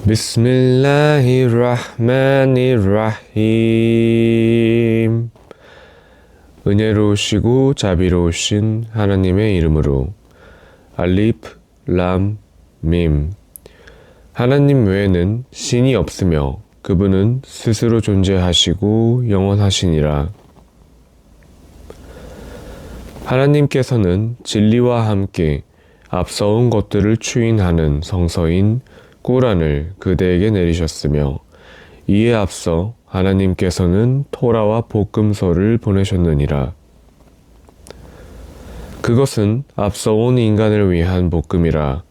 비스밀라히르흐마니르라힘. 은혜로우시고 자비로우신 하나님의 이름으로. 알리프 람 밈. 하나님 외에는 신이 없으며 그분은 스스로 존재하시고 영원하시니라. 하나님께서는 진리와 함께 앞서온 것들을 추인하는 성서인 꾸란을 그대에게 내리셨으며, 이에 앞서 하나님께서는 토라와 복음서를 보내셨느니라. 그것은 앞서온 인간을 위한 복음이라.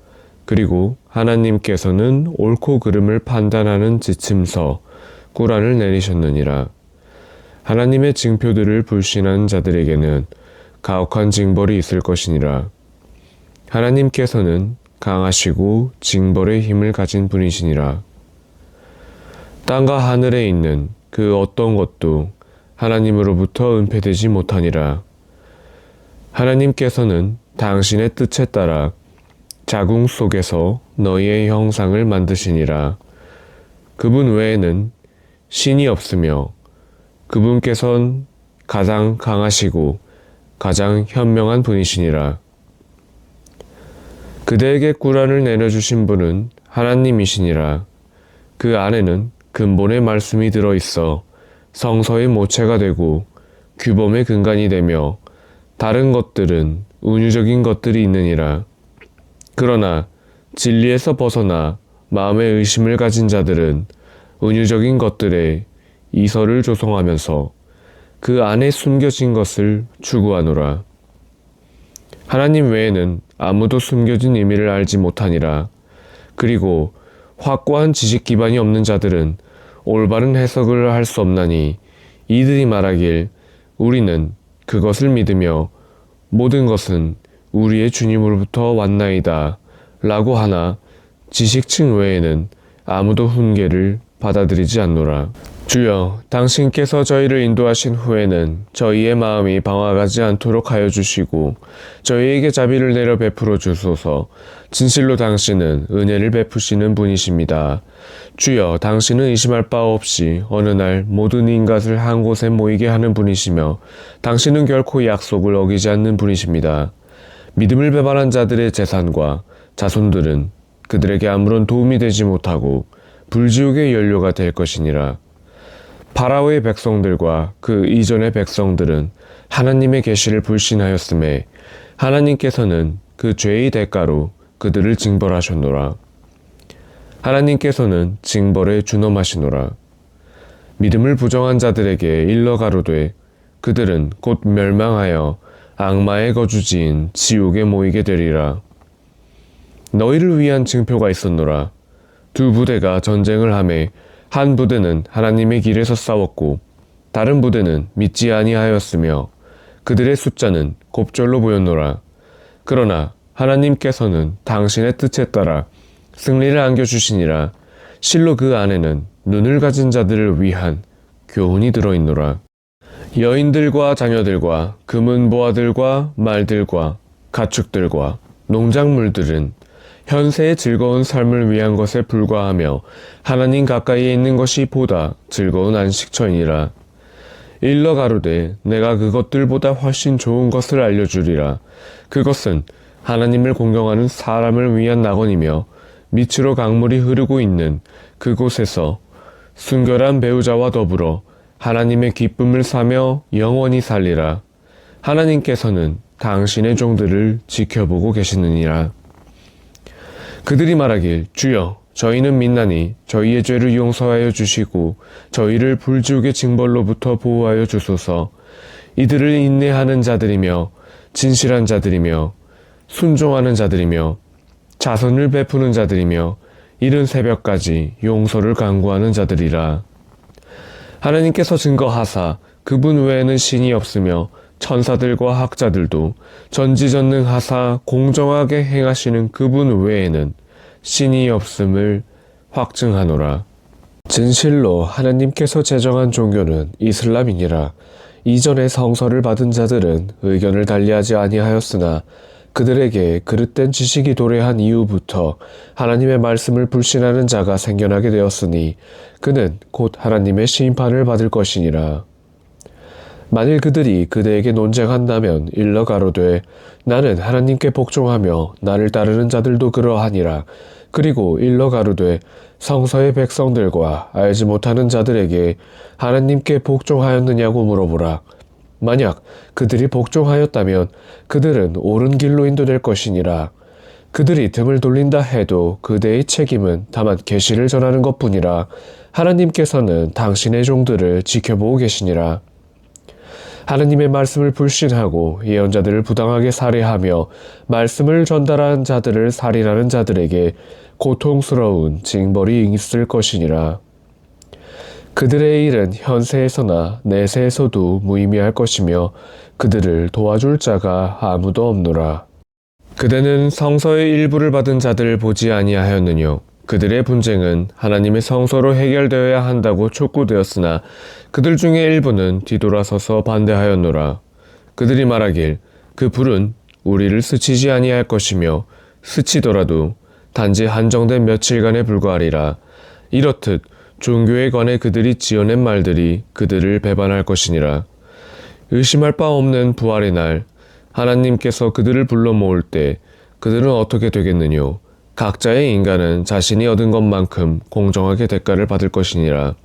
그리고 하나님께서는 옳고 그름을 판단하는 지침서 꾸란을 내리셨느니라. 하나님의 징표들을 불신한 자들에게는 가혹한 징벌이 있을 것이니라. 하나님께서는 강하시고 징벌의 힘을 가진 분이시니라. 땅과 하늘에 있는 그 어떤 것도 하나님으로부터 은폐되지 못하니라. 하나님께서는 당신의 뜻에 따라 자궁 속에서 너희의 형상을 만드시니라. 그분 외에는 신이 없으며 그분께선 가장 강하시고 가장 현명한 분이시니라. 그대에게 꾸란을 내려주신 분은 하나님이시니라. 그 안에는 근본의 말씀이 들어있어 성서의 모체가 되고 규범의 근간이 되며, 다른 것들은 운유적인 것들이 있느니라. 그러나 진리에서 벗어나 마음의 의심을 가진 자들은 운유적인 것들에 이설을 조성하면서 그 안에 숨겨진 것을 추구하노라. 하나님 외에는 아무도 숨겨진 의미를 알지 못하니라. 그리고 확고한 지식 기반이 없는 자들은 올바른 해석을 할 수 없나니, 이들이 말하길 우리는 그것을 믿으며 모든 것은 우리의 주님으로부터 왔나이다 라고 하나 지식층 외에는 아무도 훈계를 받아들이지 않노라. 주여, 당신께서 저희를 인도하신 후에는 저희의 마음이 방황하지 않도록 하여 주시고 저희에게 자비를 내려 베풀어 주소서. 진실로 당신은 은혜를 베푸시는 분이십니다. 주여, 당신은 의심할 바 없이 어느 날 모든 인간을 한 곳에 모이게 하는 분이시며 당신은 결코 약속을 어기지 않는 분이십니다. 믿음을 배반한 자들의 재산과 자손들은 그들에게 아무런 도움이 되지 못하고 불지옥의 연료가 될 것이니라. 파라오의 백성들과 그 이전의 백성들은 하나님의 계시를 불신하였음에 하나님께서는 그 죄의 대가로 그들을 징벌하셨노라. 하나님께서는 징벌에 준엄하시노라. 믿음을 부정한 자들에게 일러 가로되 그들은 곧 멸망하여 악마의 거주지인 지옥에 모이게 되리라. 너희를 위한 징표가 있었노라. 두 부대가 전쟁을 하매 한 부대는 하나님의 길에서 싸웠고 다른 부대는 믿지 아니하였으며 그들의 숫자는 곱절로 보였노라. 그러나 하나님께서는 당신의 뜻에 따라 승리를 안겨주시니라. 실로 그 안에는 눈을 가진 자들을 위한 교훈이 들어있노라. 여인들과 자녀들과 금은 보화들과 말들과 가축들과 농작물들은 현세의 즐거운 삶을 위한 것에 불과하며 하나님 가까이에 있는 것이 보다 즐거운 안식처이니라. 일러 가로되 내가 그것들보다 훨씬 좋은 것을 알려주리라. 그것은 하나님을 공경하는 사람을 위한 낙원이며 밑으로 강물이 흐르고 있는 그곳에서 순결한 배우자와 더불어 하나님의 기쁨을 사며 영원히 살리라. 하나님께서는 당신의 종들을 지켜보고 계시느니라. 그들이 말하길 주여, 저희는 믿나니 저희의 죄를 용서하여 주시고 저희를 불지옥의 징벌로부터 보호하여 주소서. 이들을 인내하는 자들이며 진실한 자들이며 순종하는 자들이며 자선을 베푸는 자들이며 이른 새벽까지 용서를 강구하는 자들이라. 하나님께서 증거하사 그분 외에는 신이 없으며 천사들과 학자들도 전지전능하사 공정하게 행하시는 그분 외에는 신이 없음을 확증하노라. 진실로 하나님께서 제정한 종교는 이슬람이니라. 이전에 성서를 받은 자들은 의견을 달리하지 아니하였으나 그들에게 그릇된 지식이 도래한 이후부터 하나님의 말씀을 불신하는 자가 생겨나게 되었으니 그는 곧 하나님의 심판을 받을 것이니라. 만일 그들이 그대에게 논쟁한다면 일러 가로되 나는 하나님께 복종하며 나를 따르는 자들도 그러하니라. 그리고 일러 가로되 성서의 백성들과 알지 못하는 자들에게 하나님께 복종하였느냐고 물어보라. 만약 그들이 복종하였다면 그들은 옳은 길로 인도될 것이니라. 그들이 등을 돌린다 해도 그대의 책임은 다만 계시를 전하는 것뿐이라. 하나님께서는 당신의 종들을 지켜보고 계시니라. 하나님의 말씀을 불신하고 예언자들을 부당하게 살해하며 말씀을 전달한 자들을 살인하는 자들에게 고통스러운 징벌이 있을 것이니라. 그들의 일은 현세에서나 내세에서도 무의미할 것이며 그들을 도와줄 자가 아무도 없노라. 그대는 성서의 일부를 받은 자들을 보지 아니하였느뇨. 그들의 분쟁은 하나님의 성서로 해결되어야 한다고 촉구되었으나 그들 중에 일부는 뒤돌아서서 반대하였노라. 그들이 말하길 그 불은 우리를 스치지 아니할 것이며 스치더라도 단지 한정된 며칠간에 불과하리라. 이렇듯 종교에 관해 그들이 지어낸 말들이 그들을 배반할 것이니라. 의심할 바 없는 부활의 날 하나님께서 그들을 불러 모을 때 그들은 어떻게 되겠느뇨. 각자의 인간은 자신이 얻은 것만큼 공정하게 대가를 받을 것이니라.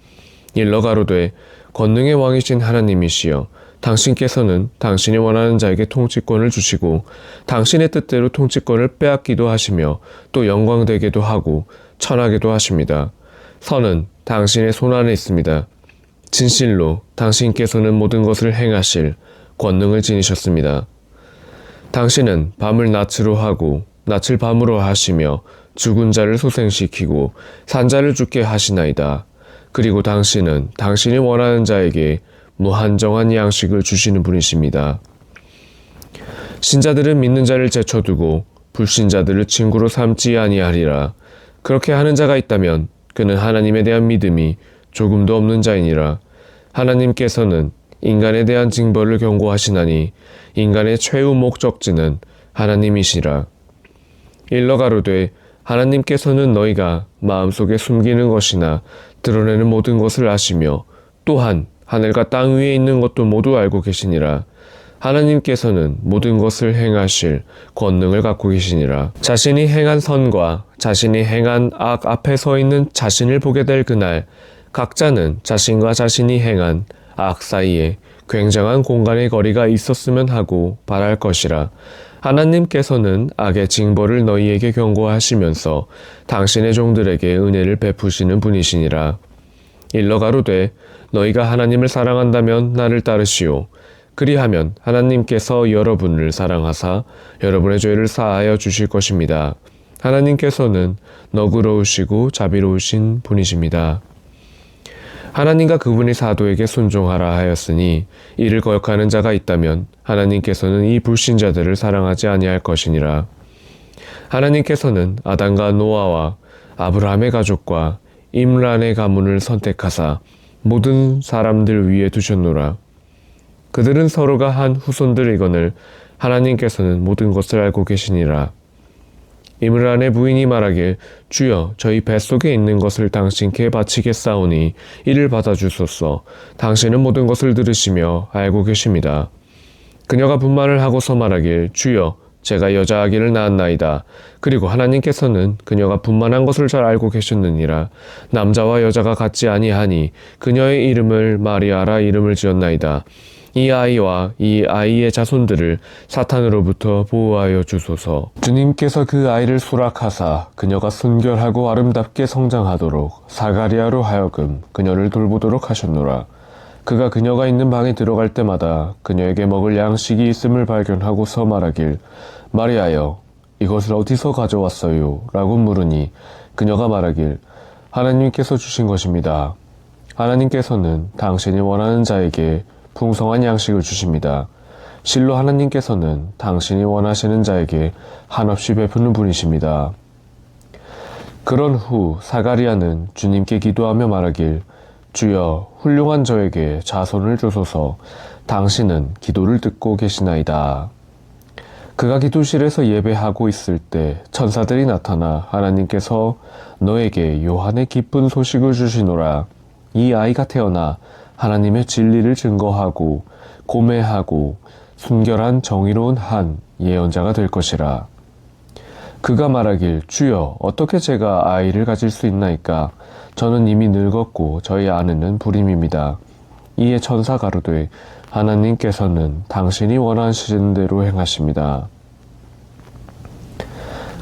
일러 가로되 권능의 왕이신 하나님이시여 당신께서는 당신이 원하는 자에게 통치권을 주시고 당신의 뜻대로 통치권을 빼앗기도 하시며 또 영광되게도 하고 천하게도 하십니다. 선은 당신의 손 안에 있습니다. 진실로 당신께서는 모든 것을 행하실 권능을 지니셨습니다. 당신은 밤을 낮으로 하고 낯을 밤으로 하시며 죽은 자를 소생시키고 산자를 죽게 하시나이다. 그리고 당신은 당신이 원하는 자에게 무한정한 양식을 주시는 분이십니다. 신자들은 믿는 자를 제쳐두고 불신자들을 친구로 삼지 아니하리라. 그렇게 하는 자가 있다면 그는 하나님에 대한 믿음이 조금도 없는 자이니라. 하나님께서는 인간에 대한 징벌을 경고하시나니 인간의 최후 목적지는 하나님이시라. 일러 가로되 하나님께서는 너희가 마음속에 숨기는 것이나 드러내는 모든 것을 아시며 또한 하늘과 땅 위에 있는 것도 모두 알고 계시니라. 하나님께서는 모든 것을 행하실 권능을 갖고 계시니라. 자신이 행한 선과 자신이 행한 악 앞에 서 있는 자신을 보게 될 그날 각자는 자신과 자신이 행한 악 사이에 굉장한 공간의 거리가 있었으면 하고 바랄 것이라. 하나님께서는 악의 징벌을 너희에게 경고하시면서 당신의 종들에게 은혜를 베푸시는 분이시니라. 일러 가로되 너희가 하나님을 사랑한다면 나를 따르시오. 그리하면 하나님께서 여러분을 사랑하사 여러분의 죄를 사하여 주실 것입니다. 하나님께서는 너그러우시고 자비로우신 분이십니다. 하나님과 그분의 사도에게 순종하라 하였으니 이를 거역하는 자가 있다면 하나님께서는 이 불신자들을 사랑하지 아니할 것이니라. 하나님께서는 아담과 노아와 아브라함의 가족과 임란의 가문을 선택하사 모든 사람들 위에 두셨노라. 그들은 서로가 한 후손들이거늘 하나님께서는 모든 것을 알고 계시니라. 임란의 부인이 말하길 주여 저희 뱃속에 있는 것을 당신께 바치겠사오니 이를 받아주소서. 당신은 모든 것을 들으시며 알고 계십니다. 그녀가 분만을 하고서 말하길 주여 제가 여자아기를 낳았나이다. 그리고 하나님께서는 그녀가 분만한 것을 잘 알고 계셨느니라. 남자와 여자가 같지 아니하니 그녀의 이름을 마리아라 이름을 지었나이다. 이 아이와 이 아이의 자손들을 사탄으로부터 보호하여 주소서. 주님께서 그 아이를 수락하사 그녀가 순결하고 아름답게 성장하도록 사가리아로 하여금 그녀를 돌보도록 하셨노라. 그가 그녀가 있는 방에 들어갈 때마다 그녀에게 먹을 양식이 있음을 발견하고서 말하길 마리아여 이것을 어디서 가져왔어요? 라고 물으니 그녀가 말하길 하나님께서 주신 것입니다. 하나님께서는 당신이 원하는 자에게 풍성한 양식을 주십니다. 실로 하나님께서는 당신이 원하시는 자에게 한없이 베푸는 분이십니다. 그런 후 사가리아는 주님께 기도하며 말하길 주여 훌륭한 저에게 자손을 주소서. 당신은 기도를 듣고 계시나이다. 그가 기도실에서 예배하고 있을 때 천사들이 나타나 하나님께서 너에게 요한의 기쁜 소식을 주시노라. 이 아이가 태어나 하나님의 진리를 증거하고 고매하고 순결한 정의로운 한 예언자가 될 것이라. 그가 말하길 주여 어떻게 제가 아이를 가질 수 있나이까. 저는 이미 늙었고 저희 아내는 불임입니다. 이에 천사 가로되 하나님께서는 당신이 원하시는 대로 행하십니다.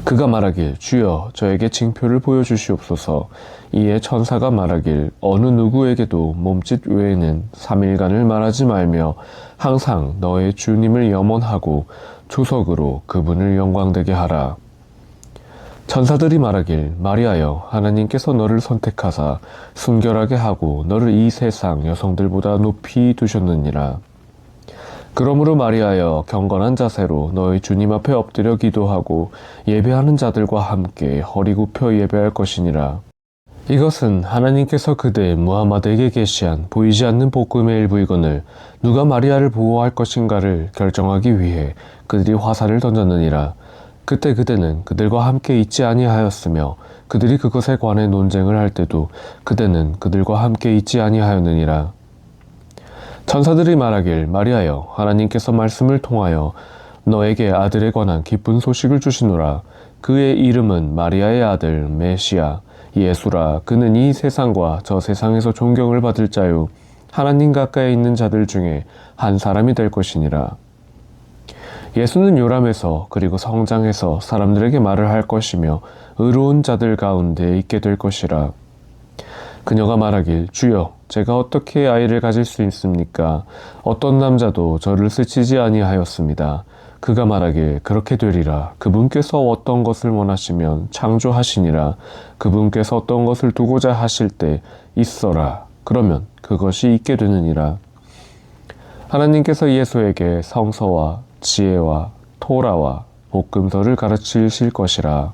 그가 말하길 주여 저에게 징표를 보여주시옵소서. 이에 천사가 말하길 어느 누구에게도 몸짓 외에는 3일간을 말하지 말며 항상 너의 주님을 염원하고 조석으로 그분을 영광되게 하라. 천사들이 말하길 마리아여 하나님께서 너를 선택하사 순결하게 하고 너를 이 세상 여성들보다 높이 두셨느니라. 그러므로 마리아여 경건한 자세로 너희 주님 앞에 엎드려 기도하고 예배하는 자들과 함께 허리 굽혀 예배할 것이니라. 이것은 하나님께서 그대 무하마드에게 계시한 보이지 않는 복음의 일부이거늘 누가 마리아를 보호할 것인가를 결정하기 위해 그들이 화살을 던졌느니라. 그때 그대는 그들과 함께 있지 아니하였으며 그들이 그것에 관해 논쟁을 할 때도 그대는 그들과 함께 있지 아니하였느니라. 천사들이 말하길 마리아여 하나님께서 말씀을 통하여 너에게 아들에 관한 기쁜 소식을 주시노라. 그의 이름은 마리아의 아들 메시아 예수라. 그는 이 세상과 저 세상에서 존경을 받을 자요 하나님 가까이 있는 자들 중에 한 사람이 될 것이니라. 예수는 요람에서 그리고 성장해서 사람들에게 말을 할 것이며 의로운 자들 가운데 있게 될 것이라. 그녀가 말하길 주여 제가 어떻게 아이를 가질 수 있습니까? 어떤 남자도 저를 스치지 아니하였습니다. 그가 말하길 그렇게 되리라. 그분께서 어떤 것을 원하시면 창조하시니라. 그분께서 어떤 것을 두고자 하실 때 있어라. 그러면 그것이 있게 되느니라. 하나님께서 예수에게 성서와 지혜와 토라와 복음서를 가르치실 것이라.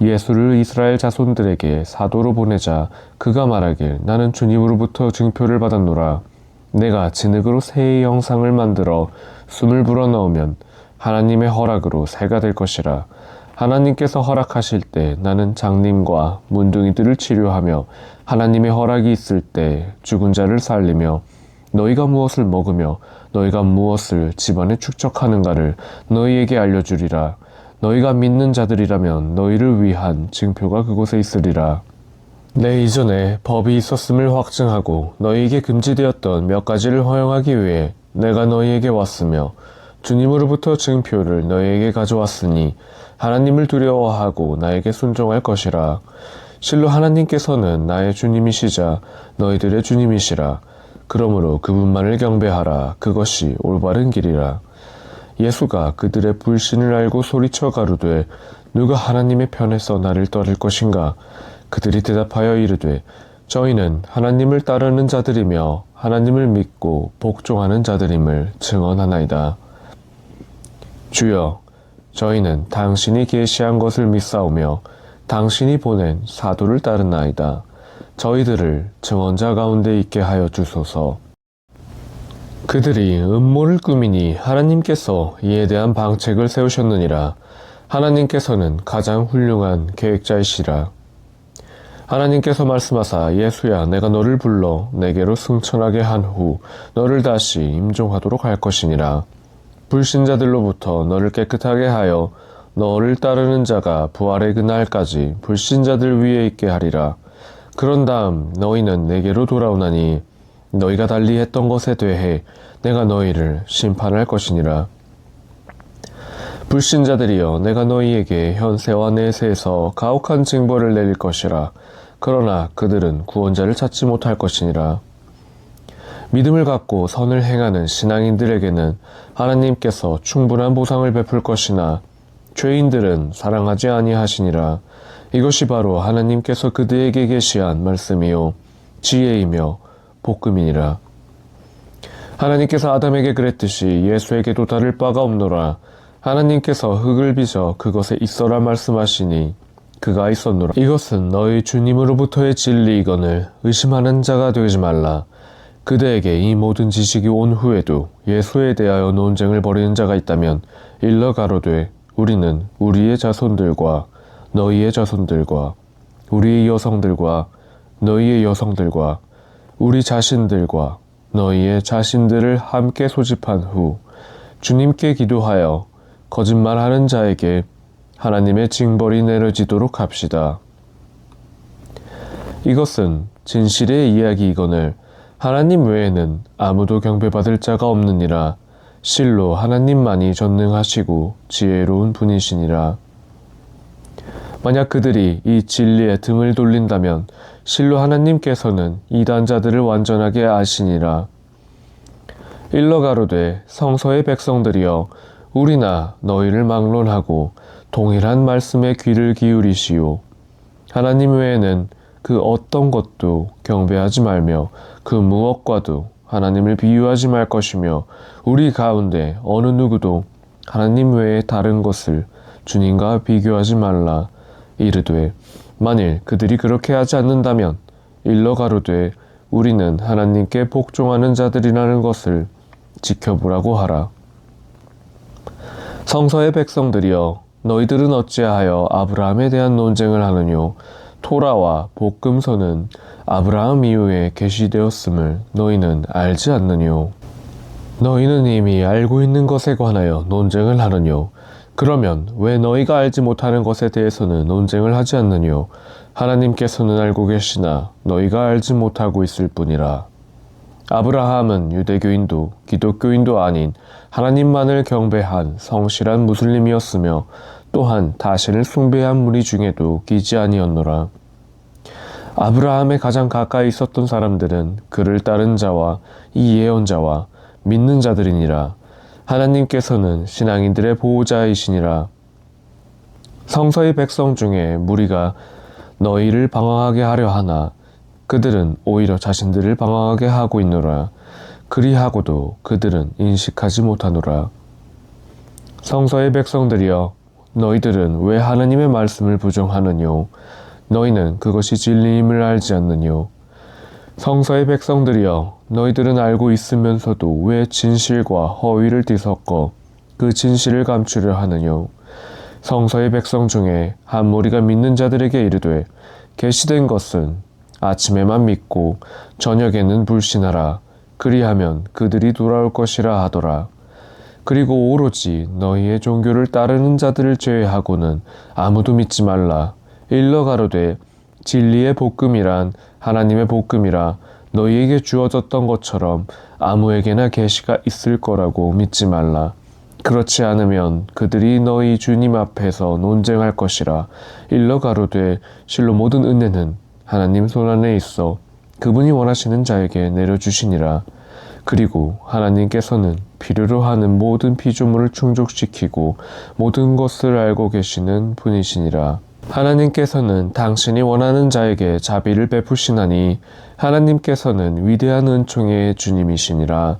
예수를 이스라엘 자손들에게 사도로 보내자 그가 말하길 나는 주님으로부터 증표를 받았노라. 내가 진흙으로 새의 형상을 만들어 숨을 불어넣으면 하나님의 허락으로 새가 될 것이라. 하나님께서 허락하실 때 나는 장님과 문둥이들을 치료하며 하나님의 허락이 있을 때 죽은 자를 살리며 너희가 무엇을 먹으며 너희가 무엇을 집안에 축적하는가를 너희에게 알려주리라. 너희가 믿는 자들이라면 너희를 위한 징표가 그곳에 있으리라. 내 이전에 법이 있었음을 확증하고 너희에게 금지되었던 몇 가지를 허용하기 위해 내가 너희에게 왔으며 주님으로부터 징표를 너희에게 가져왔으니 하나님을 두려워하고 나에게 순종할 것이라. 실로 하나님께서는 나의 주님이시자 너희들의 주님이시라. 그러므로 그분만을 경배하라. 그것이 올바른 길이라. 예수가 그들의 불신을 알고 소리쳐 가로되 누가 하나님의 편에서 나를 떠날 것인가? 그들이 대답하여 이르되 저희는 하나님을 따르는 자들이며 하나님을 믿고 복종하는 자들임을 증언하나이다. 주여 저희는 당신이 계시한 것을 믿사오며 당신이 보낸 사도를 따르나이다. 저희들을 증언자 가운데 있게 하여 주소서. 그들이 음모를 꾸미니 하나님께서 이에 대한 방책을 세우셨느니라. 하나님께서는 가장 훌륭한 계획자이시라. 하나님께서 말씀하사 예수야 내가 너를 불러 내게로 승천하게 한 후 너를 다시 임종하도록 할 것이니라. 불신자들로부터 너를 깨끗하게 하여 너를 따르는 자가 부활의 그날까지 불신자들 위에 있게 하리라. 그런 다음 너희는 내게로 돌아오나니 너희가 달리 했던 것에 대해 내가 너희를 심판할 것이니라. 불신자들이여 내가 너희에게 현세와 내세에서 가혹한 징벌을 내릴 것이라. 그러나 그들은 구원자를 찾지 못할 것이니라. 믿음을 갖고 선을 행하는 신앙인들에게는 하나님께서 충분한 보상을 베풀 것이나 죄인들은 사랑하지 아니하시니라. 이것이 바로 하나님께서 그들에게 계시한 말씀이요 지혜이며 복음이니라. 하나님께서 아담에게 그랬듯이 예수에게도 다를 바가 없노라. 하나님께서 흙을 빚어 그것에 있어라 말씀하시니 그가 있었노라. 이것은 너희 주님으로부터의 진리이거늘 의심하는 자가 되지 말라. 그대에게 이 모든 지식이 온 후에도 예수에 대하여 논쟁을 벌이는 자가 있다면 일러 가로되 우리는 우리의 자손들과 너희의 자손들과 우리의 여성들과 너희의 여성들과 우리 자신들과 너희의 자신들을 함께 소집한 후 주님께 기도하여 거짓말하는 자에게 하나님의 징벌이 내려지도록 합시다. 이것은 진실의 이야기이거늘 하나님 외에는 아무도 경배받을 자가 없느니라. 실로 하나님만이 전능하시고 지혜로운 분이시니라. 만약 그들이 이 진리에 등을 돌린다면 실로 하나님께서는 이단자들을 완전하게 아시니라. 일러 가로되 성서의 백성들이여 우리나 너희를 막론하고 동일한 말씀에 귀를 기울이시오. 하나님 외에는 그 어떤 것도 경배하지 말며 그 무엇과도 하나님을 비유하지 말 것이며 우리 가운데 어느 누구도 하나님 외에 다른 것을 주님과 비교하지 말라. 이르되 만일 그들이 그렇게 하지 않는다면 일러 가로되 우리는 하나님께 복종하는 자들이라는 것을 지켜보라고 하라. 성서의 백성들이여 너희들은 어찌하여 아브라함에 대한 논쟁을 하느뇨. 토라와 복음서는 아브라함 이후에 계시되었음을 너희는 알지 않느뇨. 너희는 이미 알고 있는 것에 관하여 논쟁을 하느뇨. 그러면 왜 너희가 알지 못하는 것에 대해서는 논쟁을 하지 않느뇨. 하나님께서는 알고 계시나 너희가 알지 못하고 있을 뿐이라. 아브라함은 유대교인도 기독교인도 아닌 하나님만을 경배한 성실한 무슬림이었으며 또한 다신을 숭배한 무리 중에도 끼지 아니었노라. 아브라함에 가장 가까이 있었던 사람들은 그를 따른 자와 이 예언자와 믿는 자들이니라. 하나님께서는 신앙인들의 보호자이시니라. 성서의 백성 중에 무리가 너희를 방황하게 하려 하나 그들은 오히려 자신들을 방황하게 하고 있노라. 그리하고도 그들은 인식하지 못하노라. 성서의 백성들이여 너희들은 왜 하나님의 말씀을 부정하느뇨. 너희는 그것이 진리임을 알지 않느뇨. 성서의 백성들이여 너희들은 알고 있으면서도 왜 진실과 허위를 뒤섞어 그 진실을 감추려 하느뇨. 성서의 백성 중에 한 무리가 믿는 자들에게 이르되 계시된 것은 아침에만 믿고 저녁에는 불신하라. 그리하면 그들이 돌아올 것이라 하더라. 그리고 오로지 너희의 종교를 따르는 자들을 제외하고는 아무도 믿지 말라. 일러 가로되 진리의 복음이란 하나님의 복음이라 너희에게 주어졌던 것처럼 아무에게나 계시가 있을 거라고 믿지 말라. 그렇지 않으면 그들이 너희 주님 앞에서 논쟁할 것이라. 일러 가로되 실로 모든 은혜는 하나님 손안에 있어 그분이 원하시는 자에게 내려주시니라. 그리고 하나님께서는 필요로 하는 모든 피조물을 충족시키고 모든 것을 알고 계시는 분이시니라. 하나님께서는 당신이 원하는 자에게 자비를 베푸시나니 하나님께서는 위대한 은총의 주님이시니라.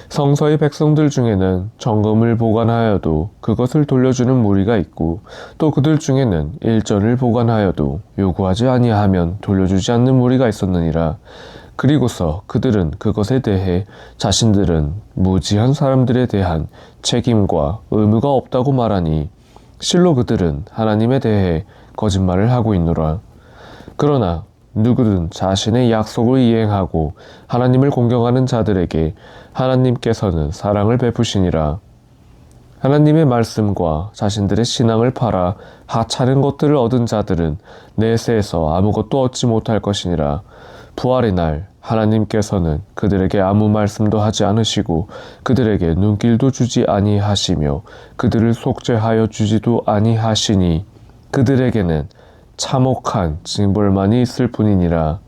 성서의 백성들 중에는 정금을 보관하여도 그것을 돌려주는 무리가 있고 또 그들 중에는 일전을 보관하여도 요구하지 아니하면 돌려주지 않는 무리가 있었느니라. 그리고서 그들은 그것에 대해 자신들은 무지한 사람들에 대한 책임과 의무가 없다고 말하니 실로 그들은 하나님에 대해 거짓말을 하고 있노라. 그러나 누구든 자신의 약속을 이행하고 하나님을 공경하는 자들에게 하나님께서는 사랑을 베푸시니라. 하나님의 말씀과 자신들의 신앙을 팔아 하찮은 것들을 얻은 자들은 내세에서 아무것도 얻지 못할 것이니라. 부활의 날 하나님께서는 그들에게 아무 말씀도 하지 않으시고 그들에게 눈길도 주지 아니하시며 그들을 속죄하여 주지도 아니하시니 그들에게는 참혹한 징벌만이 있을 뿐이니라.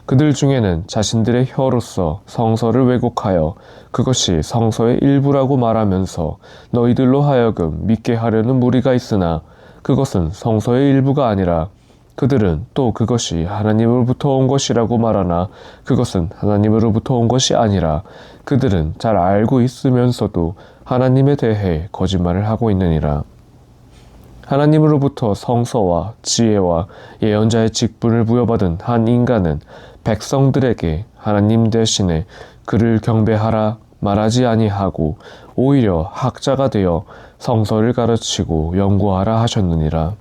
그들 중에는 자신들의 혀로서 성서를 왜곡하여 그것이 성서의 일부라고 말하면서 너희들로 하여금 믿게 하려는 무리가 있으나 그것은 성서의 일부가 아니라 그들은 또 그것이 하나님으로부터 온 것이라고 말하나 그것은 하나님으로부터 온 것이 아니라 그들은 잘 알고 있으면서도 하나님에 대해 거짓말을 하고 있느니라. 하나님으로부터 성서와 지혜와 예언자의 직분을 부여받은 한 인간은 백성들에게 하나님 대신에 그를 경배하라 말하지 아니하고 오히려 학자가 되어 성서를 가르치고 연구하라 하셨느니라.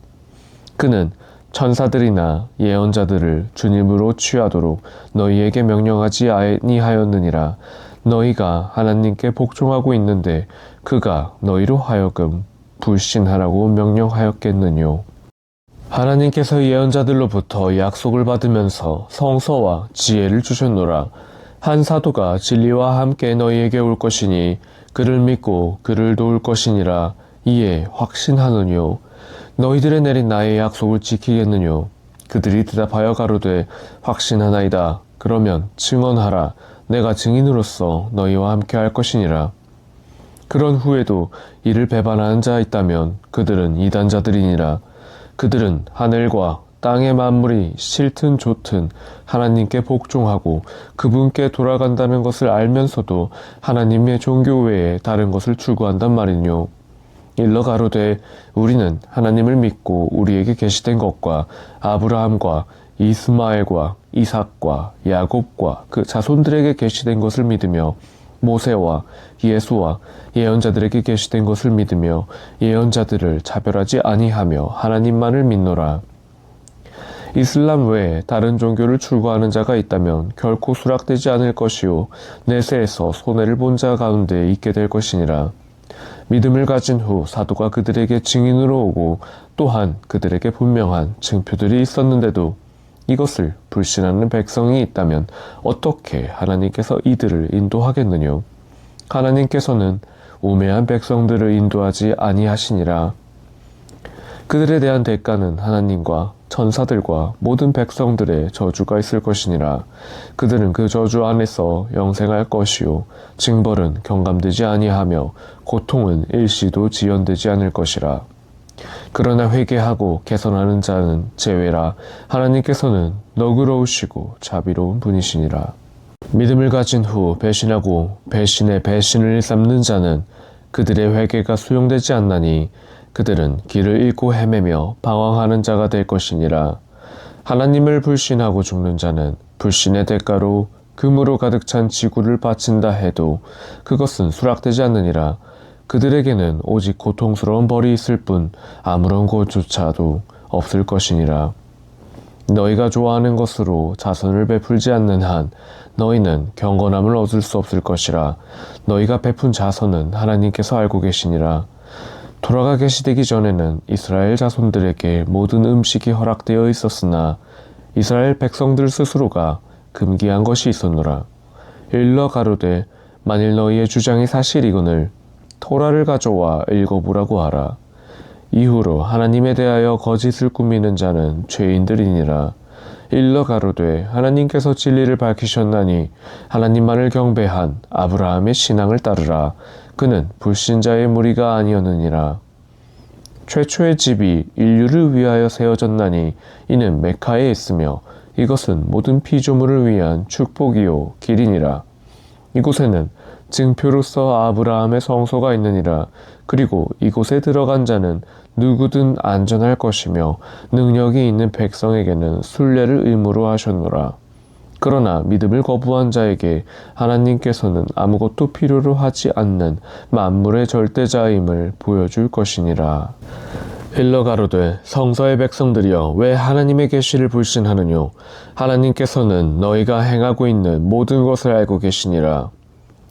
그는 천사들이나 예언자들을 주님으로 취하도록 너희에게 명령하지 아니하였느니라. 너희가 하나님께 복종하고 있는데 그가 너희로 하여금 불신하라고 명령하였겠느뇨. 하나님께서 예언자들로부터 약속을 받으면서 성서와 지혜를 주셨노라. 한 사도가 진리와 함께 너희에게 올 것이니 그를 믿고 그를 도울 것이니라. 이에 확신하느뇨. 너희들의 내린 나의 약속을 지키겠느뇨. 그들이 대답하여 가로되 확신하나이다. 그러면 증언하라. 내가 증인으로서 너희와 함께 할 것이니라. 그런 후에도 이를 배반하는 자 있다면 그들은 이단자들이니라. 그들은 하늘과 땅의 만물이 싫든 좋든 하나님께 복종하고 그분께 돌아간다는 것을 알면서도 하나님의 종교 외에 다른 것을 추구한단 말이뇨. 일러 가로되 우리는 하나님을 믿고 우리에게 계시된 것과 아브라함과 이스마엘과 이삭과 야곱과 그 자손들에게 계시된 것을 믿으며 모세와 예수와 예언자들에게 계시된 것을 믿으며 예언자들을 차별하지 아니하며 하나님만을 믿노라. 이슬람 외에 다른 종교를 출구하는 자가 있다면 결코 수락되지 않을 것이요 내세에서 손해를 본 자 가운데 있게 될 것이니라. 믿음을 가진 후 사도가 그들에게 증인으로 오고 또한 그들에게 분명한 증표들이 있었는데도 이것을 불신하는 백성이 있다면 어떻게 하나님께서 이들을 인도하겠느뇨? 하나님께서는 우매한 백성들을 인도하지 아니하시니라. 그들에 대한 대가는 하나님과 천사들과 모든 백성들의 저주가 있을 것이니라. 그들은 그 저주 안에서 영생할 것이요 징벌은 경감되지 아니하며 고통은 일시도 지연되지 않을 것이라. 그러나 회개하고 개선하는 자는 제외라. 하나님께서는 너그러우시고 자비로운 분이시니라. 믿음을 가진 후 배신하고 배신에 배신을 삼는 자는 그들의 회개가 수용되지 않나니 그들은 길을 잃고 헤매며 방황하는 자가 될 것이니라. 하나님을 불신하고 죽는 자는 불신의 대가로 금으로 가득 찬 지구를 바친다 해도 그것은 수락되지 않느니라. 그들에게는 오직 고통스러운 벌이 있을 뿐 아무런 것조차도 없을 것이니라. 너희가 좋아하는 것으로 자선을 베풀지 않는 한 너희는 경건함을 얻을 수 없을 것이라. 너희가 베푼 자선은 하나님께서 알고 계시니라. 돌아가 계시되기 전에는 이스라엘 자손들에게 모든 음식이 허락되어 있었으나 이스라엘 백성들 스스로가 금기한 것이 있었노라. 일러 가로되 만일 너희의 주장이 사실이거늘 토라를 가져와 읽어보라고 하라. 이후로 하나님에 대하여 거짓을 꾸미는 자는 죄인들이니라. 일러 가로되 하나님께서 진리를 밝히셨나니 하나님만을 경배한 아브라함의 신앙을 따르라. 그는 불신자의 무리가 아니었느니라. 최초의 집이 인류를 위하여 세워졌나니 이는 메카에 있으며 이것은 모든 피조물을 위한 축복이요 길이니라. 이곳에는 증표로서 아브라함의 성소가 있느니라. 그리고 이곳에 들어간 자는 누구든 안전할 것이며 능력이 있는 백성에게는 순례를 의무로 하셨노라. 그러나 믿음을 거부한 자에게 하나님께서는 아무것도 필요로 하지 않는 만물의 절대자임을 보여줄 것이니라. 일러 가로되 성서의 백성들이여 왜 하나님의 계시를 불신하느뇨? 하나님께서는 너희가 행하고 있는 모든 것을 알고 계시니라.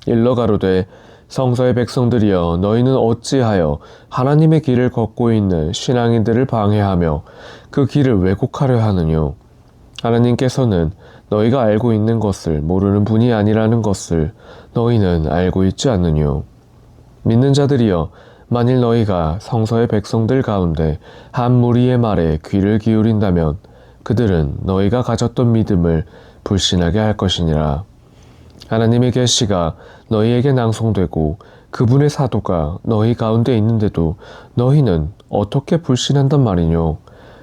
일러 가로되 성서의 백성들이여 너희는 어찌하여 하나님의 길을 걷고 있는 신앙인들을 방해하며 그 길을 왜곡하려 하느뇨? 하나님께서는 너희가 알고 있는 것을 모르는 분이 아니라는 것을 너희는 알고 있지 않느뇨? 믿는 자들이여 만일 너희가 성서의 백성들 가운데 한 무리의 말에 귀를 기울인다면 그들은 너희가 가졌던 믿음을 불신하게 할 것이니라. 하나님의 계시가 너희에게 낭송되고 그분의 사도가 너희 가운데 있는데도 너희는 어떻게 불신한단 말이뇨?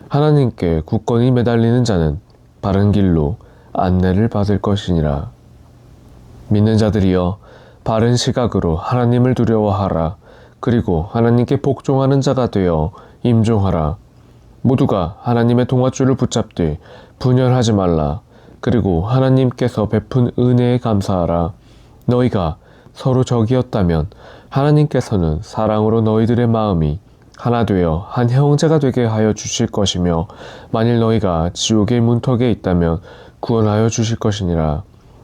하나님께 굳건히 매달리는 자는 바른 길로 안내를 받을 것이니라. 믿는 자들이여 바른 시각으로 하나님을 두려워하라. 그리고 하나님께 복종하는 자가 되어 임종하라. 모두가 하나님의 동아줄을 붙잡되 분열하지 말라. 그리고 하나님께서 베푼 은혜에 감사하라. 너희가 서로 적이었다면 하나님께서는 사랑으로 너희들의 마음이 하나 되어 한 형제가 되게 하여 주실 것이며, 만일 너희가 지옥의 문턱에 있다면 구원하여 주실 것이니라.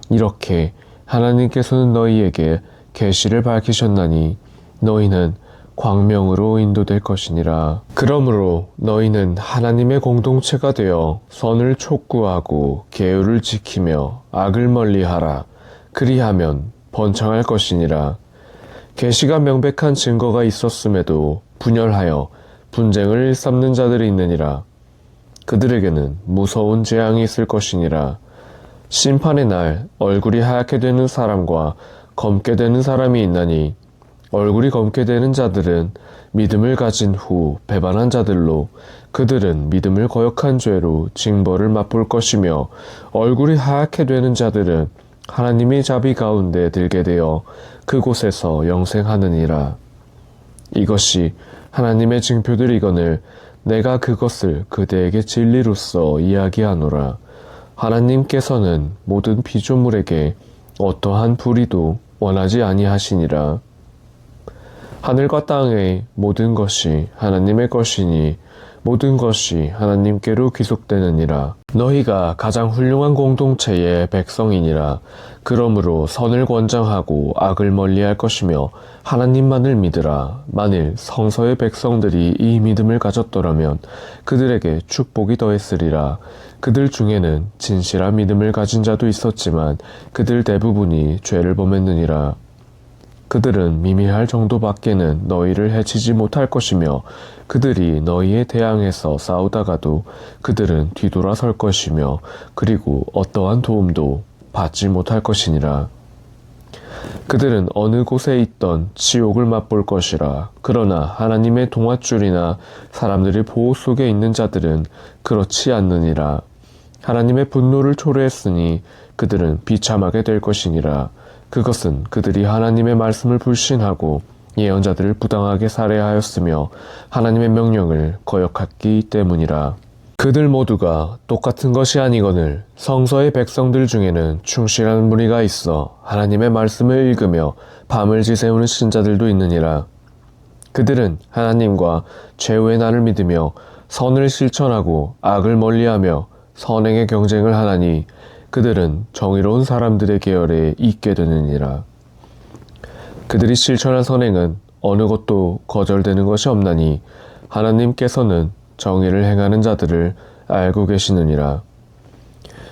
이렇게 하나님께서는 너희에게 계시를 밝히셨나니 너희는 광명으로 인도될 것이니라. 그러므로 너희는 하나님의 공동체가 되어 선을 촉구하고 계율을 지키며 악을 멀리하라. 그리하면 번창할 것이니라. 계시가 명백한 증거가 있었음에도 분열하여 분쟁을 일삼는 자들이 있느니라. 그들에게는 무서운 재앙이 있을 것이니라. 심판의 날 얼굴이 하얗게 되는 사람과 검게 되는 사람이 있나니, 얼굴이 검게 되는 자들은 믿음을 가진 후 배반한 자들로, 그들은 믿음을 거역한 죄로 징벌을 맛볼 것이며, 얼굴이 하얗게 되는 자들은 하나님의 자비 가운데 들게 되어 그곳에서 영생하느니라. 이것이 하나님의 증표들이거늘 내가 그것을 그대에게 진리로서 이야기하노라. 하나님께서는 모든 피조물에게 어떠한 불의도 원하지 아니하시니라. 하늘과 땅의 모든 것이 하나님의 것이니 모든 것이 하나님께로 귀속되느니라. 너희가 가장 훌륭한 공동체의 백성이니라. 그러므로 선을 권장하고 악을 멀리할 것이며 하나님만을 믿으라. 만일 성서의 백성들이 이 믿음을 가졌더라면 그들에게 축복이 더했으리라. 그들 중에는 진실한 믿음을 가진 자도 있었지만 그들 대부분이 죄를 범했느니라. 그들은 미미할 정도밖에는 너희를 해치지 못할 것이며, 그들이 너희에 대항해서 싸우다가도 그들은 뒤돌아설 것이며, 그리고 어떠한 도움도 받지 못할 것이니라. 그들은 어느 곳에 있던 지옥을 맛볼 것이라. 그러나 하나님의 동아줄이나 사람들의 보호 속에 있는 자들은 그렇지 않느니라. 하나님의 분노를 초래했으니 그들은 비참하게 될 것이니라. 그것은 그들이 하나님의 말씀을 불신하고 예언자들을 부당하게 살해하였으며 하나님의 명령을 거역했기 때문이라. 그들 모두가 똑같은 것이 아니거늘 성서의 백성들 중에는 충실한 무리가 있어 하나님의 말씀을 읽으며 밤을 지새우는 신자들도 있느니라. 그들은 하나님과 최후의 날을 믿으며 선을 실천하고 악을 멀리하며 선행의 경쟁을 하나니, 그들은 정의로운 사람들의 계열에 있게 되느니라. 그들이 실천한 선행은 어느 것도 거절되는 것이 없나니 하나님께서는 정의를 행하는 자들을 알고 계시느니라.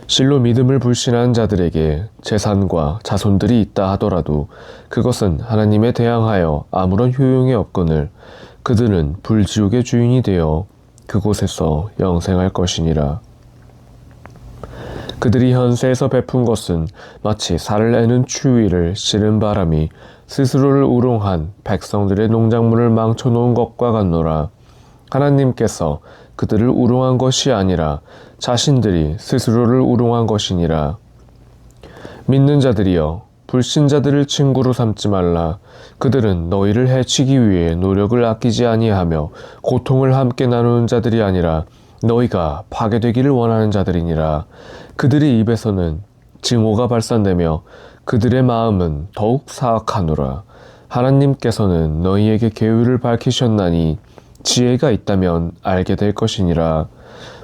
실로 믿음을 불신하는 자들에게 재산과 자손들이 있다 하더라도 그것은 하나님에 대항하여 아무런 효용이 없거늘 그들은 불지옥의 주인이 되어 그곳에서 영생할 것이니라. 그들이 현세에서 베푼 것은 마치 살을 내는 추위를 싫은 바람이 스스로를 우롱한 백성들의 농작물을 망쳐놓은 것과 같노라. 하나님께서 그들을 우롱한 것이 아니라 자신들이 스스로를 우롱한 것이니라. 믿는 자들이여, 불신자들을 친구로 삼지 말라. 그들은 너희를 해치기 위해 노력을 아끼지 아니하며 고통을 함께 나누는 자들이 아니라 너희가 파괴되기를 원하는 자들이니라. 그들의 입에서는 증오가 발산되며 그들의 마음은 더욱 사악하노라. 하나님께서는 너희에게 계율을 밝히셨나니 지혜가 있다면 알게 될 것이니라.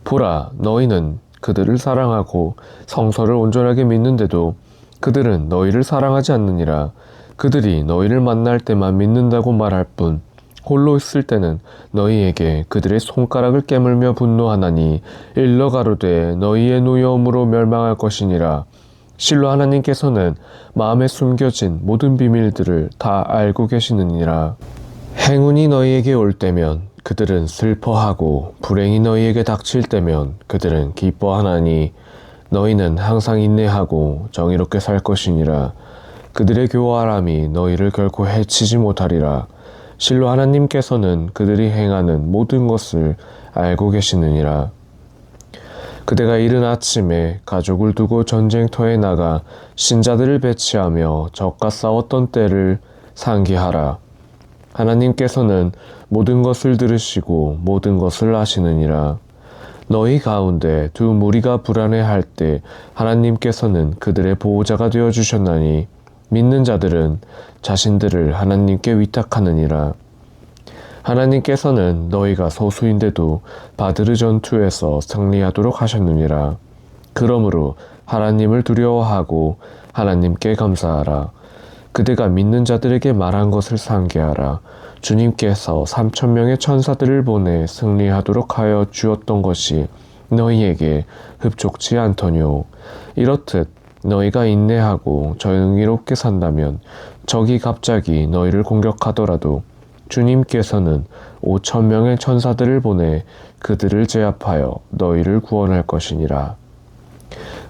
보라, 너희는 그들을 사랑하고 성서를 온전하게 믿는데도 그들은 너희를 사랑하지 않느니라. 그들이 너희를 만날 때만 믿는다고 말할 뿐 홀로 있을 때는 너희에게 그들의 손가락을 깨물며 분노하나니 일러 가로되 너희의 노여움으로 멸망할 것이니라. 실로 하나님께서는 마음에 숨겨진 모든 비밀들을 다 알고 계시느니라. 행운이 너희에게 올 때면 그들은 슬퍼하고 불행이 너희에게 닥칠 때면 그들은 기뻐하나니 너희는 항상 인내하고 정의롭게 살 것이니라. 그들의 교활함이 너희를 결코 해치지 못하리라. 실로 하나님께서는 그들이 행하는 모든 것을 알고 계시느니라. 그대가 이른 아침에 가족을 두고 전쟁터에 나가 신자들을 배치하며 적과 싸웠던 때를 상기하라. 하나님께서는 모든 것을 들으시고 모든 것을 아시느니라. 너희 가운데 두 무리가 불안해할 때 하나님께서는 그들의 보호자가 되어 주셨나니 믿는 자들은 자신들을 하나님께 위탁하느니라. 하나님께서는 너희가 소수인데도 바드르 전투에서 승리하도록 하셨느니라. 그러므로 하나님을 두려워하고 하나님께 감사하라. 그대가 믿는 자들에게 말한 것을 상기하라. 주님께서 3,000명의 천사들을 보내 승리하도록 하여 주었던 것이 너희에게 흡족치 않더뇨. 이렇듯 너희가 인내하고 정의롭게 산다면 적이 갑자기 너희를 공격하더라도 주님께서는 5,000명의 천사들을 보내 그들을 제압하여 너희를 구원할 것이니라.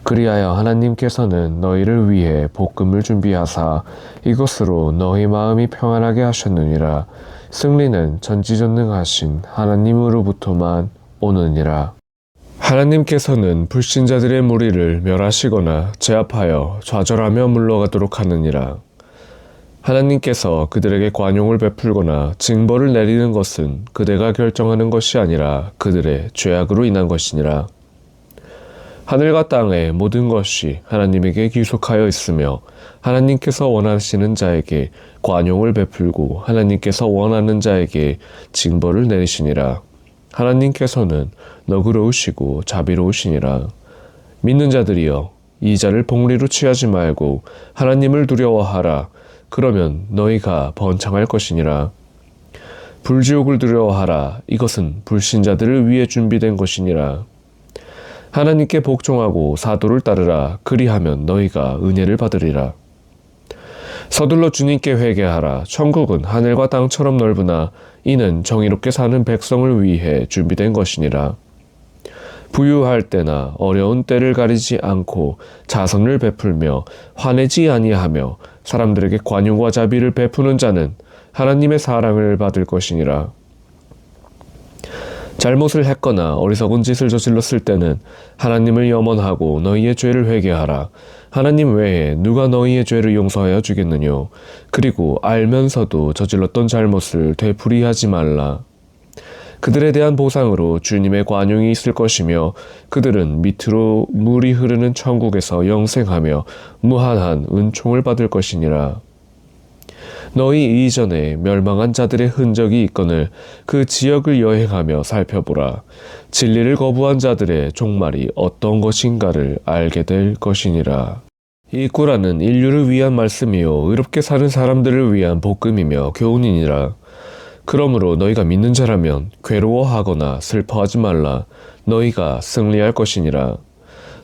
그리하여 하나님께서는 너희를 위해 볶음을 준비하사 이것으로 너희 마음이 평안하게 하셨느니라. 승리는 전지전능하신 하나님으로부터만 오느니라. 하나님께서는 불신자들의 무리를 멸하시거나 제압하여 좌절하며 물러가도록 하느니라. 하나님께서 그들에게 관용을 베풀거나 징벌을 내리는 것은 그대가 결정하는 것이 아니라 그들의 죄악으로 인한 것이니라. 하늘과 땅의 모든 것이 하나님에게 귀속하여 있으며 하나님께서 원하시는 자에게 관용을 베풀고 하나님께서 원하는 자에게 징벌을 내리시니라. 하나님께서는 너그러우시고 자비로우시니라. 믿는 자들이여, 이 자를 복리로 취하지 말고 하나님을 두려워하라. 그러면 너희가 번창할 것이니라. 불지옥을 두려워하라. 이것은 불신자들을 위해 준비된 것이니라. 하나님께 복종하고 사도를 따르라. 그리하면 너희가 은혜를 받으리라. 서둘러 주님께 회개하라. 천국은 하늘과 땅처럼 넓으나 이는 정의롭게 사는 백성을 위해 준비된 것이니라. 부유할 때나 어려운 때를 가리지 않고 자선을 베풀며 화내지 아니하며 사람들에게 관용과 자비를 베푸는 자는 하나님의 사랑을 받을 것이니라. 잘못을 했거나 어리석은 짓을 저질렀을 때는 하나님을 염원하고 너희의 죄를 회개하라. 하나님 외에 누가 너희의 죄를 용서하여 주겠느뇨. 그리고 알면서도 저질렀던 잘못을 되풀이하지 말라. 그들에 대한 보상으로 주님의 관용이 있을 것이며 그들은 밑으로 물이 흐르는 천국에서 영생하며 무한한 은총을 받을 것이니라. 너희 이전에 멸망한 자들의 흔적이 있거늘 그 지역을 여행하며 살펴보라. 진리를 거부한 자들의 종말이 어떤 것인가를 알게 될 것이니라. 이 꾸라는 인류를 위한 말씀이요 의롭게 사는 사람들을 위한 복음이며 교훈이니라. 그러므로 너희가 믿는 자라면 괴로워하거나 슬퍼하지 말라. 너희가 승리할 것이니라.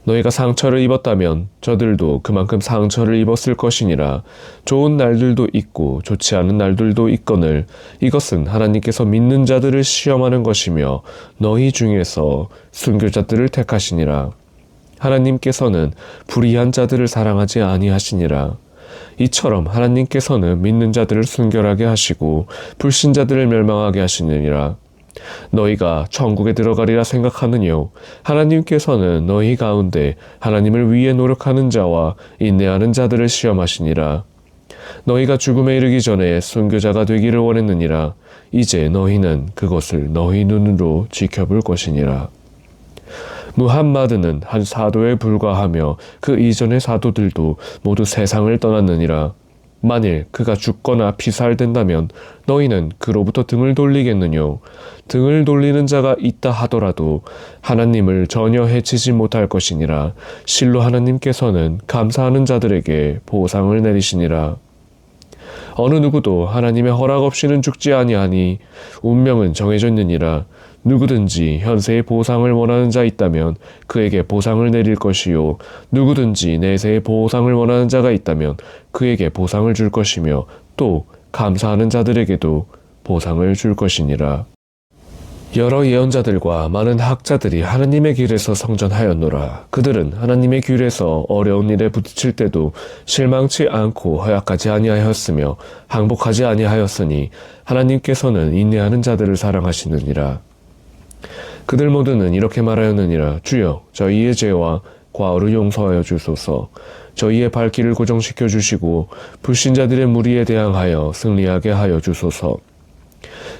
너희가 상처를 입었다면 저들도 그만큼 상처를 입었을 것이니라. 좋은 날들도 있고 좋지 않은 날들도 있거늘 이것은 하나님께서 믿는 자들을 시험하는 것이며 너희 중에서 순교자들을 택하시니라. 하나님께서는 불의한 자들을 사랑하지 아니하시니라. 이처럼 하나님께서는 믿는 자들을 순결하게 하시고 불신자들을 멸망하게 하시느니라. 너희가 천국에 들어가리라 생각하느뇨. 하나님께서는 너희 가운데 하나님을 위해 노력하는 자와 인내하는 자들을 시험하시니라. 너희가 죽음에 이르기 전에 순교자가 되기를 원했느니라. 이제 너희는 그것을 너희 눈으로 지켜볼 것이니라. 무함마드는 한 사도에 불과하며 그 이전의 사도들도 모두 세상을 떠났느니라. 만일 그가 죽거나 피살된다면 너희는 그로부터 등을 돌리겠느뇨. 등을 돌리는 자가 있다 하더라도 하나님을 전혀 해치지 못할 것이니라. 실로 하나님께서는 감사하는 자들에게 보상을 내리시니라. 어느 누구도 하나님의 허락 없이는 죽지 아니하니 운명은 정해졌느니라. 누구든지 현세의 보상을 원하는 자 있다면 그에게 보상을 내릴 것이요 누구든지 내세의 보상을 원하는 자가 있다면 그에게 보상을 줄 것이며 또 감사하는 자들에게도 보상을 줄 것이니라. 여러 예언자들과 많은 학자들이 하나님의 길에서 성전하였노라. 그들은 하나님의 길에서 어려운 일에 부딪힐 때도 실망치 않고 허약하지 아니하였으며 항복하지 아니하였으니 하나님께서는 인내하는 자들을 사랑하시느니라. 그들 모두는 이렇게 말하였느니라. 주여, 저희의 죄와 과오를 용서하여 주소서. 저희의 발길을 고정시켜 주시고 불신자들의 무리에 대항하여 승리하게 하여 주소서.